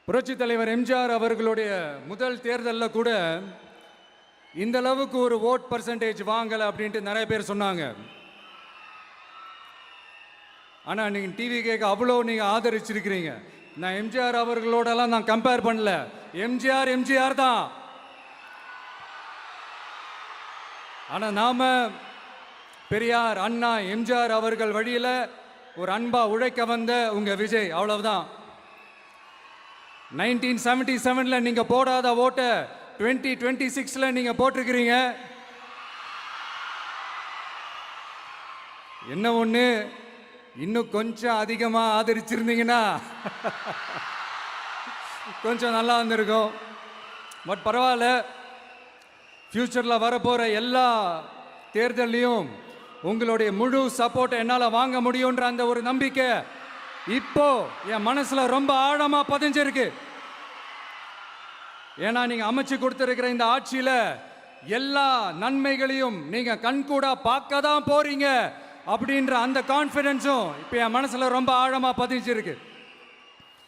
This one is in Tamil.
புரட்சி தலைவர் எம்ஜிஆர் அவர்களுடைய முதல் தேர்தலில் கூட இந்த அளவுக்கு ஒரு ஓட் பர்சன்டேஜ் வாங்கலை அப்படின்ட்டு நிறைய பேர் சொன்னாங்க. ஆனால் நீங்கள் டிவி கேட்க அவ்வளோ நீங்கள் ஆதரிச்சிருக்கிறீங்க. நான் எம்ஜிஆர் அவர்களோடலாம் நான் கம்பேர் பண்ணல. எம்ஜிஆர் எம்ஜிஆர் தான். ஆனால் நாம பெரியார் அண்ணா எம்ஜிஆர் அவர்கள் வழியில் ஒரு அன்பா உழைக்க வந்த உங்க விஜய், அவ்வளவுதான். 1977 நீங்க போடாத ஓட்டை 2026 நீங்க போட்டிருக்கிறீங்க. என்ன ஒண்ணு, இன்னும் கொஞ்சம் அதிகமா ஆதரிச்சிருந்தீங்கன்னா கொஞ்சம் நல்லா இருந்திருக்கும். பட் பரவாயில்ல, ஃபியூச்சர்ல வரப்போற எல்லா தேர்தலையும் உங்களுடைய முழு சப்போர்ட்டை என்னால் வாங்க முடியுன்ற அந்த ஒரு நம்பிக்கை இப்போ என் மனசுல ரொம்ப ஆழமா பதிஞ்சிருக்கு. ஏன்னா நீங்க அமைச்சு கொடுத்திருக்கிற இந்த ஆட்சியில எல்லா நன்மைகளையும் நீங்க கண்கூடா பார்க்க தான் போறீங்க அப்படின்ற அந்த கான்ஃபிடன்ஸும் இப்போ என் மனசுல ரொம்ப ஆழமா பதிஞ்சிருக்கு.